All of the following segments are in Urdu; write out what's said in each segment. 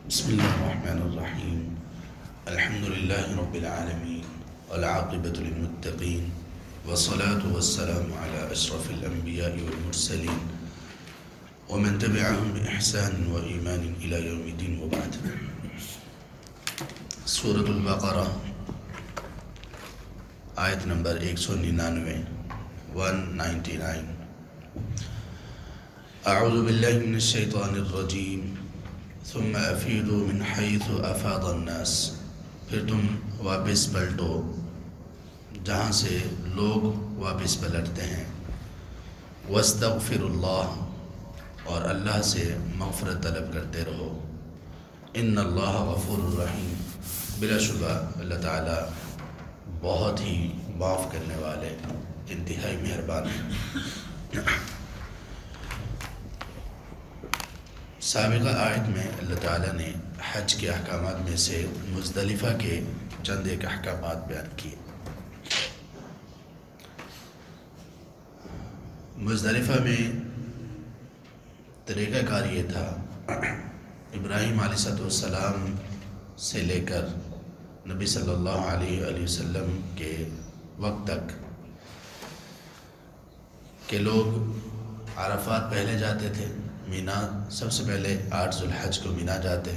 بسم الله الرحمن الرحيم. الحمد لله رب العالمين والعاقبة للمتقين والصلاة والسلام على أشرف الأنبياء والمرسلين ومن تبعهم بإحسان وإيمان إلى يوم الدين وبعد. سورة البقرہ آیت نمبر 199 199. اعوذ باللہ من الشیطان الرجیم ثم افیدوا من حیث افاض الناس. پھر تم واپس پلٹو جہاں سے لوگ واپس پلٹتے ہیں. واستغفروا اللہ، اور اللہ سے مغفرت طلب کرتے رہو. ان اللہ غفور الرحیم، بلا شبہ اللہ تعالیٰ بہت ہی معاف کرنے والے، انتہائی مہربان ہیں. سابقہ آیت میں اللہ تعالیٰ نے حج کے احکامات میں سے مزدلفہ کے چند ایک احکامات بیان کیے. مزدلفہ میں طریقہ کار یہ تھا، ابراہیم علیہ السلام سے لے کر نبی صلی اللہ علیہ وآلہ وسلم کے وقت تک کہ لوگ عرفات پہلے جاتے تھے. مینا سب سے پہلے 8 ذو الحج کو مینا جاتے،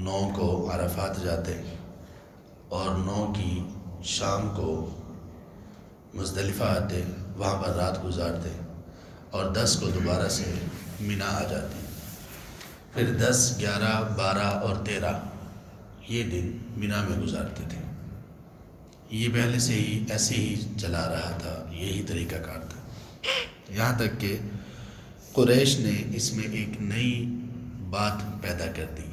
9 کو عرفات جاتے، اور 9 کی شام کو مزدلفہ آتے، وہاں پر رات گزارتے، اور 10 کو دوبارہ سے مینا آ جاتے. پھر 10 11 12 اور 13 یہ دن مینا میں گزارتے تھے. یہ پہلے سے ہی ایسے ہی چلا رہا تھا، یہی طریقہ کار تھا، یہاں تک کہ قریش نے اس میں ایک نئی بات پیدا کر دی.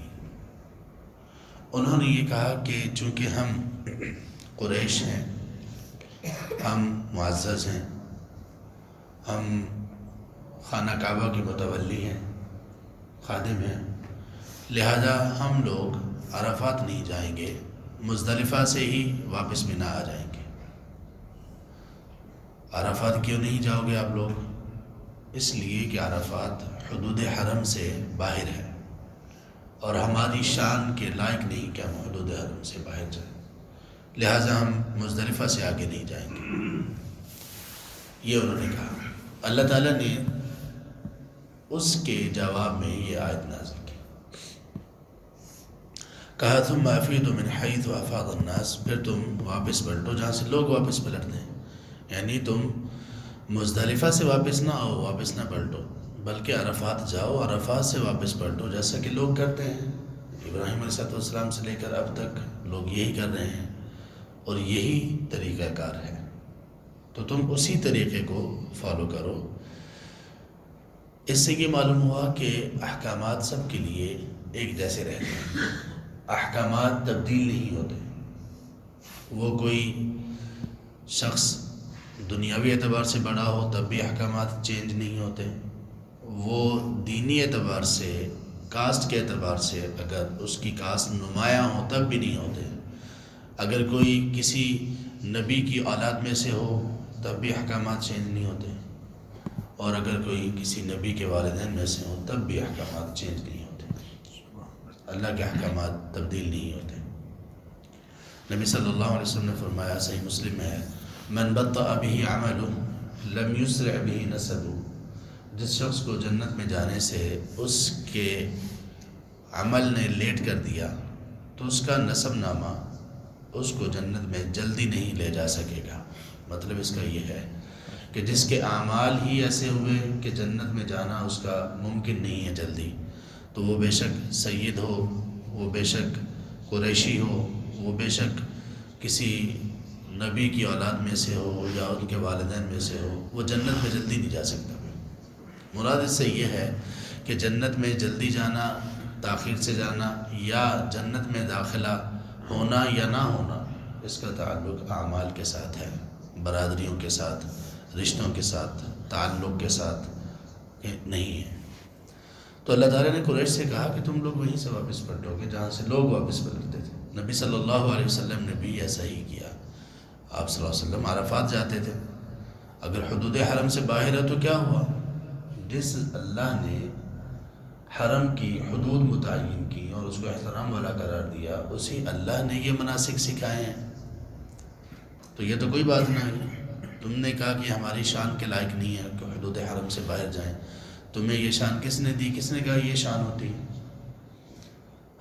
انہوں نے یہ کہا کہ چونکہ ہم قریش ہیں، ہم معزز ہیں، ہم خانہ کعبہ کے متولی ہیں، خادم ہیں، لہذا ہم لوگ عرفات نہیں جائیں گے، مزدلفہ سے ہی واپس مینا آ جائیں گے. عرفات کیوں نہیں جاؤ گے آپ لوگ؟ اس لیے کہ عرفات حدود حرم سے باہر ہے، اور ہماری شان کے لائق نہیں کہ ہم حدود حرم سے باہر جائیں، لہٰذا ہم مزدلفہ سے آگے نہیں جائیں گے. یہ انہوں نے کہا. اللہ تعالیٰ نے اس کے جواب میں یہ آیت نازل کی. کہا ثم افیدوا من حیث افاض الناس، پھر تم واپس پلٹو جہاں سے لوگ واپس پلٹتے ہیں. یعنی تم مزدلفہ سے واپس نہ آؤ، واپس نہ پلٹو، بلکہ عرفات جاؤ، عرفات سے واپس پلٹو، جیسا کہ لوگ کرتے ہیں. ابراہیم علیہ السلام سے لے کر اب تک لوگ یہی کر رہے ہیں، اور یہی طریقہ کار ہے. تو تم اسی طریقے کو فالو کرو. اس سے یہ معلوم ہوا کہ احکامات سب کے لیے ایک جیسے رہتے ہیں، احکامات تبدیل نہیں ہوتے. وہ کوئی شخص دنیاوی اعتبار سے بڑا ہو تب بھی احکامات چینج نہیں ہوتے، وہ دینی اعتبار سے، کاسٹ کے اعتبار سے اگر اس کی کاسٹ نمایاں ہو تب بھی نہیں ہوتے. اگر کوئی کسی نبی کی اولاد میں سے ہو تب بھی احکامات چینج نہیں ہوتے، اور اگر کوئی کسی نبی کے والدین میں سے ہو تب بھی احکامات چینج نہیں ہوتے. اللہ کے احکامات تبدیل نہیں ہوتے. نبی صلی اللہ علیہ وسلم نے فرمایا، صحیح مسلم ہے، من بطأ به عمله لم يسرع به نسبه. جس شخص کو جنت میں جانے سے اس کے عمل نے لیٹ کر دیا تو اس کا نسب نامہ اس کو جنت میں جلدی نہیں لے جا سکے گا. مطلب اس کا یہ ہے کہ جس کے اعمال ہی ایسے ہوئے کہ جنت میں جانا اس کا ممکن نہیں ہے جلدی، تو وہ بے شک سید ہو، وہ بے شک قریشی ہو، وہ بے شک کسی نبی کی اولاد میں سے ہو یا ان کے والدین میں سے ہو، وہ جنت میں جلدی نہیں جا سکتا. مراد اس سے یہ ہے کہ جنت میں جلدی جانا، تاخیر سے جانا، یا جنت میں داخلہ ہونا یا نہ ہونا، اس کا تعلق اعمال کے ساتھ ہے، برادریوں کے ساتھ، رشتوں کے ساتھ، تعلق کے ساتھ نہیں ہے. تو اللہ تعالیٰ نے قریش سے کہا کہ تم لوگ وہیں سے واپس پلٹو گے جہاں سے لوگ واپس پلٹتے تھے. نبی صلی اللہ علیہ وسلم نے بھی ایسا ہی کیا. آپ صلی اللہ علیہ وسلم عرفات جاتے تھے. اگر حدود حرم سے باہر ہے تو کیا ہوا؟ جس اللہ نے حرم کی حدود متعین کی اور اس کو احترام والا قرار دیا، اسی اللہ نے یہ مناسک سکھائے ہیں۔ تو یہ تو کوئی بات نہ ہے، تم نے کہا کہ ہماری شان کے لائق نہیں ہے کہ حدود حرم سے باہر جائیں، تمہیں یہ شان کس نے دی؟ کس نے کہا یہ شان ہوتی ہے؟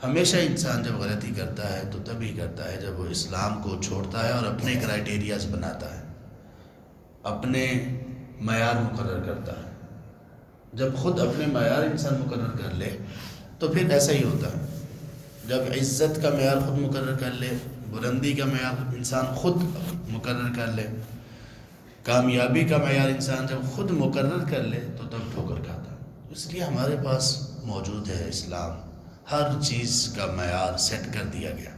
ہمیشہ انسان جب غلطی کرتا ہے تو تبھی کرتا ہے جب وہ اسلام کو چھوڑتا ہے اور اپنے کرائٹیریاز بناتا ہے، اپنے معیار مقرر کرتا ہے۔ جب خود اپنے معیار انسان مقرر کر لے تو پھر ایسا ہی ہوتا ہے۔ جب عزت کا معیار خود مقرر کر لے، بلندی کا معیار انسان خود مقرر کر لے، کامیابی کا معیار انسان جب خود مقرر کر لے تو تب ٹھوکر کھاتا ہے۔ اس لیے ہمارے پاس موجود ہے اسلام، ہر چیز کا معیار سیٹ کر دیا گیا،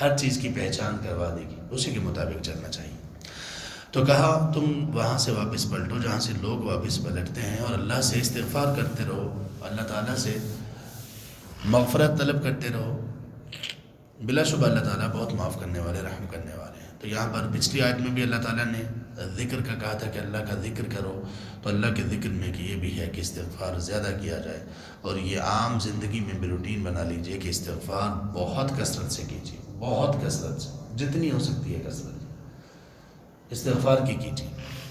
ہر چیز کی پہچان کروا دے گی، اسی کے مطابق چلنا چاہیے۔ تو کہا تم وہاں سے واپس پلٹو جہاں سے لوگ واپس پلٹتے ہیں، اور اللہ سے استغفار کرتے رہو، اللہ تعالیٰ سے مغفرت طلب کرتے رہو، بلا شبہ اللہ تعالیٰ بہت معاف کرنے والے، رحم کرنے والے ہیں۔ تو یہاں پر پچھلی آیت میں بھی اللہ تعالیٰ نے ذکر کا کہا تھا کہ اللہ کا ذکر کرو، تو اللہ کے ذکر میں کہ یہ بھی ہے کہ استغفار زیادہ کیا جائے، اور یہ عام زندگی میں بھی روٹین بنا لیجئے کہ استغفار بہت کثرت سے کیجیے، بہت کثرت سے، جتنی ہو سکتی ہے کثرت استغفار کی کیجیے۔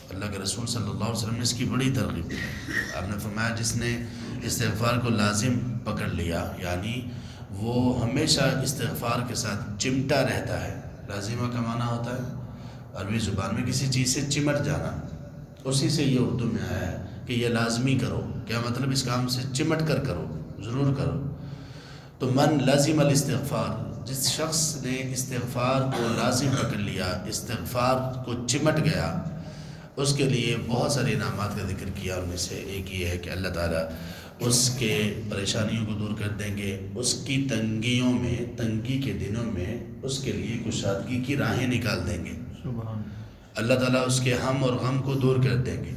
اللہ کے رسول صلی اللہ علیہ وسلم نے اس کی بڑی ترغیب دی۔ آپ نے فرمایا جس نے استغفار کو لازم پکڑ لیا، یعنی وہ ہمیشہ استغفار کے ساتھ چمٹا رہتا ہے۔ لازمہ کا معنی ہوتا ہے عربی زبان میں کسی چیز سے چمٹ جانا، اسی سے یہ اردو میں آیا ہے کہ یہ لازمی کرو۔ کیا مطلب؟ اس کام سے چمٹ کر کرو، ضرور کرو۔ تو من لازم الاستغفار، جس شخص نے استغفار کو لازم پکڑ لیا، استغفار کو چمٹ گیا، اس کے لیے بہت سارے انعامات کا ذکر کیا۔ ان میں سے ایک یہ ہے کہ اللہ تعالیٰ اس کے پریشانیوں کو دور کر دیں گے، اس کی تنگیوں میں، تنگی کے دنوں میں اس کے لیے کشادگی کی راہیں نکال دیں گے۔ سبحان اللہ تعالیٰ اس کے ہم اور غم کو دور کر دیں گے۔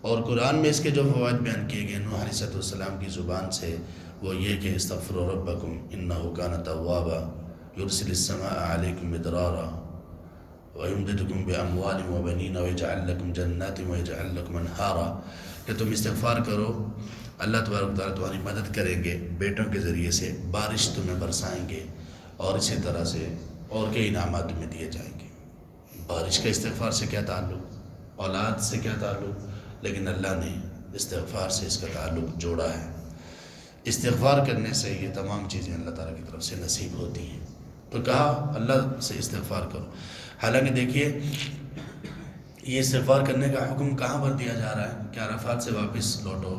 اور قرآن میں اس کے جو فوائد بیان کیے گئے نوح علیہ السلام کی زبان سے، وہ یہ کہ استغفروا ربکم انہ کان توابا یرسل السماء علیکم مدرارا وَيُمْدِدْكُمْ بِأَمْوَالٍ وَبَنِينَ وَيَجْعَلْ لَكُمْ جَنَّاتٍ وَيَجْعَلْ لَكُمْ أَنْهَارًا، کہ تم استغفار کرو، اللہ تبارک و تعالیٰ تمہاری مدد کریں گے، بیٹوں کے ذریعے سے بارش تمہیں برسائیں گے، اور اسی طرح سے اور کئی انعامات تمہیں دیے جائیں گے۔ بارش کا استغفار سے کیا تعلق، اولاد سے کیا تعلق، لیکن اللہ نے استغفار سے اس کا تعلق جوڑا ہے۔ استغفار کرنے سے یہ تمام چیزیں اللہ تعالیٰ کی طرف سے نصیب ہوتی ہیں۔ تو کہا اللہ سے استغفار کرو۔ حالانکہ دیکھیے یہ استغفار کرنے کا حکم کہاں پر دیا جا رہا ہے کہ عرفات سے واپس لوٹو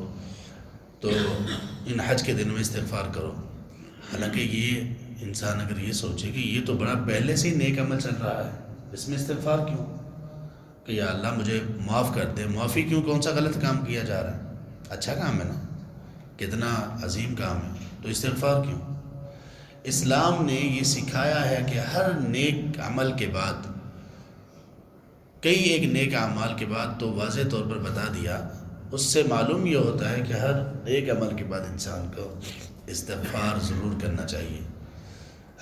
تو ان حج کے دنوں میں استغفار کرو۔ حالانکہ یہ انسان اگر یہ سوچے کہ یہ تو بڑا پہلے سے ہی نیک عمل چل رہا ہے، اس میں استغفار کیوں؟ کہ یا اللہ مجھے معاف کر دے، معافی کیوں؟ کون سا غلط کام کیا جا رہا ہے؟ اچھا کام ہے نا، کتنا عظیم کام ہے، تو استغفار کیوں؟ اسلام نے یہ سکھایا ہے کہ ہر نیک عمل کے بعد، کئی ایک نیک اعمال کے بعد تو واضح طور پر بتا دیا، اس سے معلوم یہ ہوتا ہے کہ ہر نیک عمل کے بعد انسان کو استغفار ضرور کرنا چاہیے۔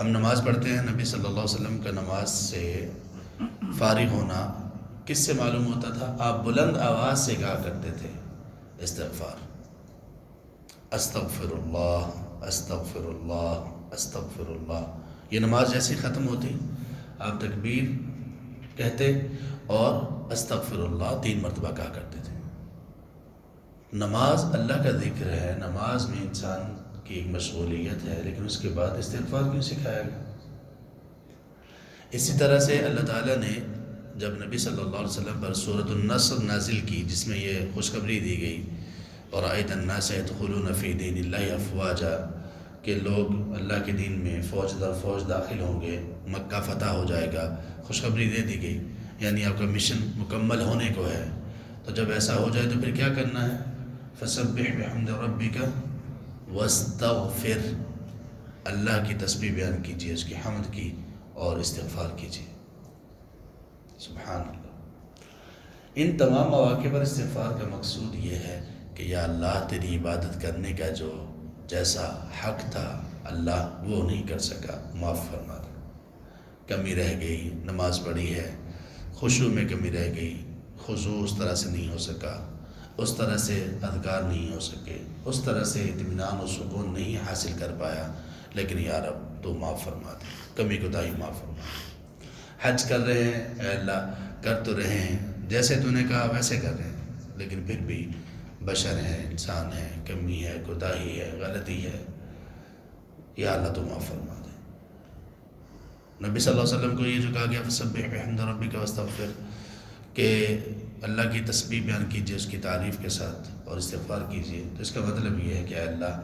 ہم نماز پڑھتے ہیں، نبی صلی اللہ علیہ وسلم کا نماز سے فارغ ہونا کس سے معلوم ہوتا تھا؟ آپ بلند آواز سے کہا کرتے تھے استغفار، استغفر اللہ استغفر اللہ استغفر اللہ۔ یہ نماز جیسے ختم ہوتی آپ تکبیر کہتے اور استغفر اللہ 3 مرتبہ کہا کرتے تھے۔ نماز اللہ کا ذکر ہے، نماز میں انسان کی ایک مشغولیت ہے، لیکن اس کے بعد استغفار کیوں سکھایا گیا؟ اسی طرح سے اللہ تعالیٰ نے جب نبی صلی اللہ علیہ وسلم پر سورۃ النصر نازل کی، جس میں یہ خوشخبری دی گئی، وَرَأَيْتَ النَّاسَ يَدْخُلُونَ فِي دِينِ اللَّهِ أَفْوَاجًا، کہ لوگ اللہ کے دین میں فوج در فوج داخل ہوں گے، مکہ فتح ہو جائے گا، خوشخبری دے دی گئی، یعنی آپ کا مشن مکمل ہونے کو ہے۔ تو جب ایسا ہو جائے تو پھر کیا کرنا ہے؟ فَسَبِّحْ بِحَمْدِ رَبِّكَ وَاسْتَغْفِرْ، اللہ کی تسبیح بیان کیجیے، اس کی حمد کی اور استغفار کیجیے۔ سبحان اللہ۔ ان تمام مواقع پر استغفار کا مقصود یہ ہے کہ یا اللہ تیری عبادت کرنے کا جو جیسا حق تھا اللہ وہ نہیں کر سکا، معاف فرما دے، کمی رہ گئی، نماز پڑھی ہے، خشوع میں کمی رہ گئی، خضوع اس طرح سے نہیں ہو سکا، اس طرح سے اذکار نہیں ہو سکے، اس طرح سے اطمینان و سکون نہیں حاصل کر پایا، لیکن یا رب تو معاف فرما دے، کمی کوتاہی معاف فرما دے۔ حج کر رہے ہیں، اے اللہ کر تو رہے ہیں جیسے تو نے کہا ویسے کر رہے ہیں، لیکن پھر بھی بشر ہے، انسان ہے، کمی ہے، کوتاہی ہے، غلطی ہے، یا اللہ تو معاف فرما دے۔ نبی صلی اللہ علیہ وسلم کو یہ جو کہا گیا فسبح بحمد ربک واستغفر، کہ اللہ کی تسبیح بیان کیجئے اس کی تعریف کے ساتھ اور استغفار کیجئے، تو اس کا مطلب یہ ہے کہ اے اللہ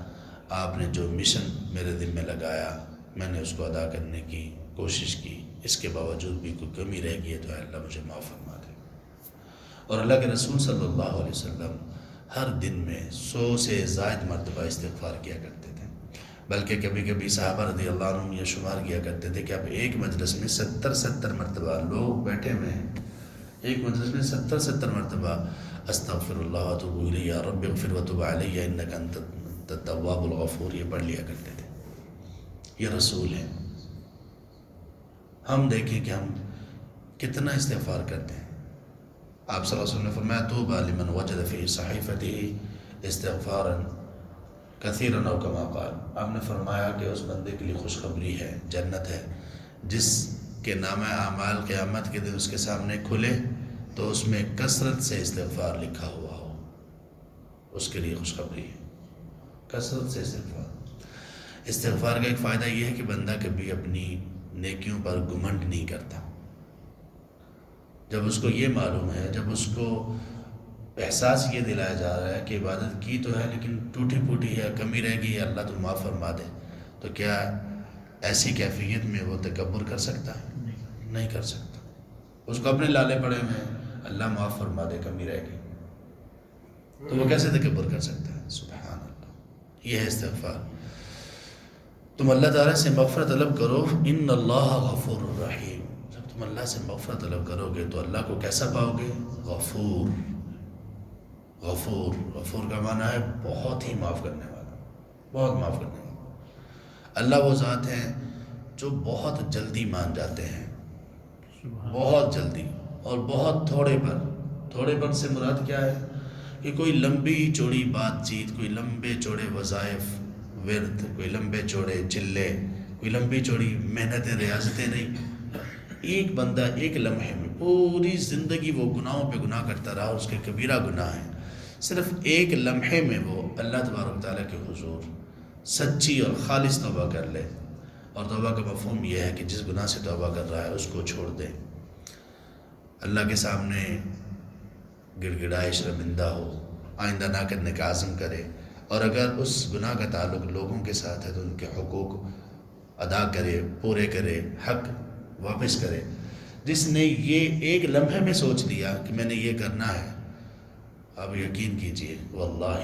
آپ نے جو مشن میرے دل میں لگایا میں نے اس کو ادا کرنے کی کوشش کی، اس کے باوجود بھی کوئی کمی رہ گئی ہے تو اے اللہ مجھے معاف فرما دے۔ اور اللہ کے رسول صلی اللہ علیہ وسلم ہر دن میں 100 سے زائد مرتبہ استغفار کیا کرتے تھے، بلکہ کبھی کبھی صحابہ رضی اللہ عنہم یہ شمار کیا کرتے تھے کہ اب ایک مجلس میں 70 مرتبہ لوگ بیٹھے ہوئے ہیں، ایک مجلس میں 70 مرتبہ استغفر اللہ واتوب الیہ یا رب اغفر وتب علیہ انک انت التواب الغفور یہ پڑھ لیا کرتے تھے۔ یہ رسول ہیں، ہم دیکھیں کہ ہم کتنا استغفار کرتے ہیں۔ آپ صلی اللہ علیہ وسلم نے فرمایا طوبی لمن وجد فی صحیفته استغفارا کثیرا او کما قال، آپ نے فرمایا کہ اس بندے کے لیے خوشخبری ہے، جنت ہے، جس کے نامہ اعمال قیامت کے دن اس کے سامنے کھلے تو اس میں کثرت سے استغفار لکھا ہوا ہو، اس کے لیے خوشخبری ہے، کثرت سے استغفار۔ استغفار کا ایک فائدہ یہ ہے کہ بندہ کبھی اپنی نیکیوں پر گھمنڈ نہیں کرتا۔ جب اس کو یہ معلوم ہے، جب اس کو احساس یہ دلایا جا رہا ہے کہ عبادت کی تو ہے لیکن ٹوٹی پھوٹی ہے، کمی رہ گئی ہے، اللہ تو معاف فرما دے، تو کیا ایسی کیفیت میں وہ تکبر کر سکتا ہے؟ نہیں کر سکتا۔ اس کو اپنے لالے پڑے ہوئے ہیں، اللہ معاف فرما دے، کمی رہ گئی، تو وہ کیسے تکبر کر سکتا ہے؟ سبحان اللہ، یہ ہے استغفار۔ تم اللہ تعالیٰ سے مغفرت طلب کرو، ان اللہ غفور الرحیم، جب تم اللہ سے مغفرت طلب کرو گے تو اللہ کو کیسا پاؤ گے؟ غفور۔ غفور، غفور کا معنی ہے بہت ہی معاف کرنے والا، بہت معاف کرنے والا۔ اللہ وہ ذات ہیں جو بہت جلدی مان جاتے ہیں، بہت جلدی، اور بہت تھوڑے پر۔ تھوڑے پر سے مراد کیا ہے؟ کہ کوئی لمبی چوڑی بات چیت، کوئی لمبے چوڑے وظائف ورد، کوئی لمبے چوڑے چلے، کوئی لمبی چوڑی محنتیں ریاضتیں نہیں۔ ایک بندہ ایک لمحے میں پوری زندگی وہ گناہوں پہ گناہ کرتا رہا، اس کے کبیرہ گناہ ہیں، صرف ایک لمحے میں وہ اللہ تبارک تعالیٰ کے حضور سچی اور خالص توبہ کر لے۔ اور توبہ کا مفہوم یہ ہے کہ جس گناہ سے توبہ کر رہا ہے اس کو چھوڑ دے، اللہ کے سامنے گڑ گڑائے شرمندہ ہو، آئندہ نہ کرنے کا عزم کرے، اور اگر اس گناہ کا تعلق لوگوں کے ساتھ ہے تو ان کے حقوق ادا کرے، پورے کرے، حق واپس کرے۔ جس نے یہ ایک لمحے میں سوچ لیا کہ میں نے یہ کرنا ہے، آپ یقین کیجئے واللہ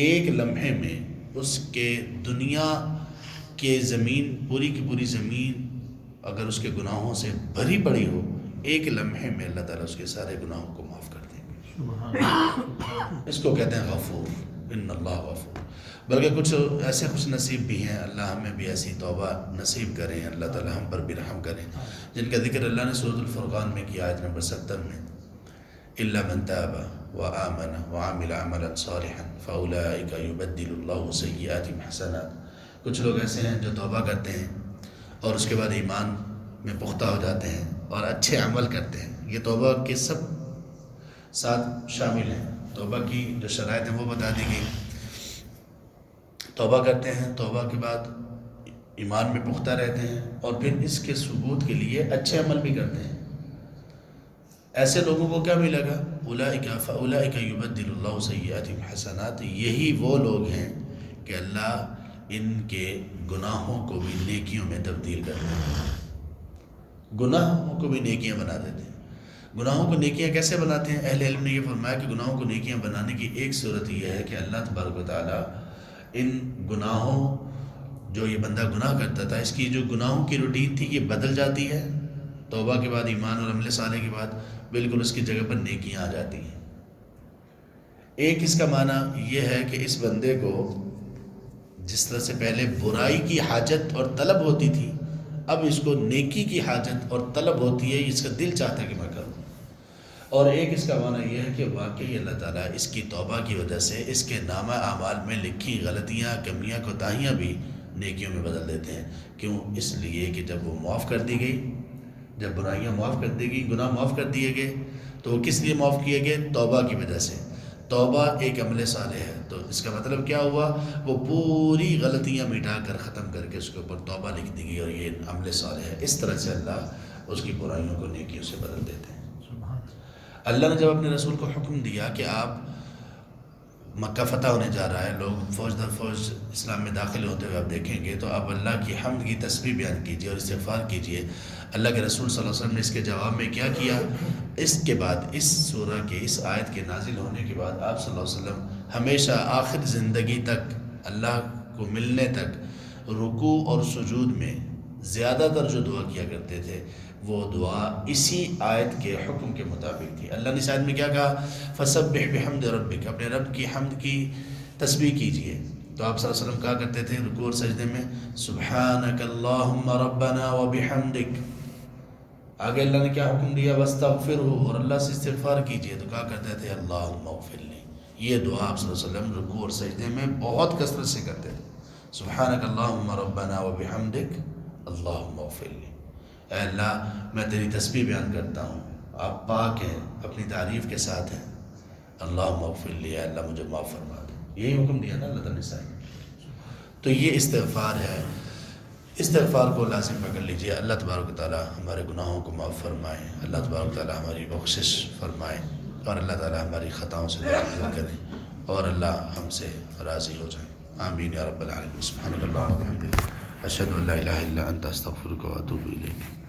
ایک لمحے میں اس کے دنیا کے زمین، پوری کی پوری زمین اگر اس کے گناہوں سے بھری پڑی ہو، ایک لمحے میں اللہ تعالیٰ اس کے سارے گناہوں کو معاف کر دیں گے۔ اس کو کہتے ہیں غفور، ان اللہ غفور۔ بلکہ کچھ ایسے خوش نصیب بھی ہیں، اللہ ہمیں بھی ایسی توبہ نصیب کریں، اللہ تعالیٰ ہم پر بھی رحم کریں، جن کا ذکر اللہ نے سورۃ الفرقان میں کیا، آیت نمبر 70 میں، الا من تاب وآمن وعمل عملا صالحا فاولئک یبدل اللہ سیئاتہم حسنات۔ کچھ لوگ ایسے ہیں جو توبہ کرتے ہیں اور اس کے بعد ایمان میں پختہ ہو جاتے ہیں اور اچھے عمل کرتے ہیں۔ یہ توبہ کے سب ساتھ شامل ہیں، توبہ کی جو شرائط ہیں وہ بتا دی گئی۔ توبہ کرتے ہیں، توبہ کے بعد ایمان میں پختہ رہتے ہیں، اور پھر اس کے ثبوت کے لیے اچھے عمل بھی کرتے ہیں۔ ایسے لوگوں کو کیا ملے گا؟ فاولئک یبدل اللہ سیئاتہم حسنات، یہی وہ لوگ ہیں کہ اللہ ان کے گناہوں کو بھی نیکیوں میں تبدیل کر دیتے ہیں، گناہوں کو بھی نیکیاں بنا دیتے ہیں۔ گناہوں کو نیکیاں کیسے بناتے ہیں؟ اہل علم نے یہ فرمایا کہ گناہوں کو نیکیاں بنانے کی ایک صورت یہ ہے کہ اللہ تبارک و تعالیٰ ان گناہوں، جو یہ بندہ گناہ کرتا تھا، اس کی جو گناہوں کی روٹین تھی یہ بدل جاتی ہے، توبہ کے بعد، ایمان اور عمل صالح کے بعد بالکل اس کی جگہ پر نیکیاں آ جاتی ہیں۔ ایک اس کا معنی یہ ہے کہ اس بندے کو جس طرح سے پہلے برائی کی حاجت اور طلب ہوتی تھی، اب اس کو نیکی کی حاجت اور طلب ہوتی ہے، اس کا دل چاہتا ہے کہ میں کروں۔ اور ایک اس کا معنی یہ ہے کہ واقعی اللہ تعالیٰ اس کی توبہ کی وجہ سے اس کے نامہ اعمال میں لکھی غلطیاں، کمیاں، کوتاہیاں بھی نیکیوں میں بدل دیتے ہیں۔ کیوں؟ اس لیے کہ جب وہ معاف کر دی گئی، جب برائیاں معاف کر دی گئی، گناہ معاف کر دیے گئے، تو وہ کس لیے معاف کیے گئے؟ توبہ کی وجہ سے۔ توبہ ایک عمل صالح ہے، تو اس کا مطلب کیا ہوا؟ وہ پوری غلطیاں مٹا کر ختم کر کے اس کے اوپر توبہ لکھ دی گئی، اور یہ عمل صالح ہے۔ اس طرح سے اللہ اس کی برائیوں کو نیکیوں سے بدل دیتے ہیں۔ اللہ نے جب اپنے رسول کو حکم دیا کہ آپ مکہ فتح ہونے جا رہا ہے، لوگ فوج در فوج اسلام میں داخل ہوتے ہوئے آپ دیکھیں گے، تو آپ اللہ کی حمد کی تسبیح بیان کیجیے اور استغفار کیجیے۔ اللہ کے رسول صلی اللہ علیہ وسلم نے اس کے جواب میں کیا کیا؟ اس کے بعد، اس سورہ کے اس آیت کے نازل ہونے کے بعد، آپ صلی اللہ علیہ وسلم ہمیشہ آخر زندگی تک، اللہ کو ملنے تک، رکوع اور سجود میں زیادہ تر جو دعا کیا کرتے تھے، وہ دعا اسی آیت کے حکم کے مطابق تھی۔ اللہ نے اس آیت میں کیا کہا؟ فَسَبِّحْ بِحَمْدِ رَبِّكَ، اپنے رب کی حمد کی تسبیح کیجئے۔ تو آپ صلی اللہ علیہ وسلم کہا کرتے تھے رکوع اور سجدے میں سبحانک اللہم ربنا وبحمدک۔ آگے اللہ نے کیا حکم دیا؟ وَاسْتَغْفِرْهُ، اور اللہ سے استغفار کیجئے۔ تو کہا کرتے تھے اللہم اغفر لی۔ یہ دعا آپ صلی اللہ علیہ وسلم رکوع اور سجدے میں بہت کثرت سے کرتے تھے، سبحانک اللہم ربنا وبحمدک اللہم اغفر لی۔ اے اللہ، میں تیری تسبیح بیان کرتا ہوں، آپ پاک ہیں، اپنی تعریف کے ساتھ ہیں، اللہم اغفر لی، اے اللہ مجھے معاف فرما دے۔ یہی حکم دیا نا اللہ تعالیٰ نے۔ تو یہ استغفار ہے، استغفار کو لازم پکڑ لیجئے۔ اللہ تبارک و تعالیٰ ہمارے گناہوں کو معاف فرمائے، اللہ تبارک و تعالیٰ ہماری بخشش فرمائے، اور اللہ تعالیٰ ہماری خطاؤں سے درگزر کرے، اور اللہ ہم سے راضی ہو جائے۔ آمین یا رب العالمین۔ سبحانک اللہم و بحمدک، اشہد ان لا الہ الا انت، استغفرک و اتوب الیک۔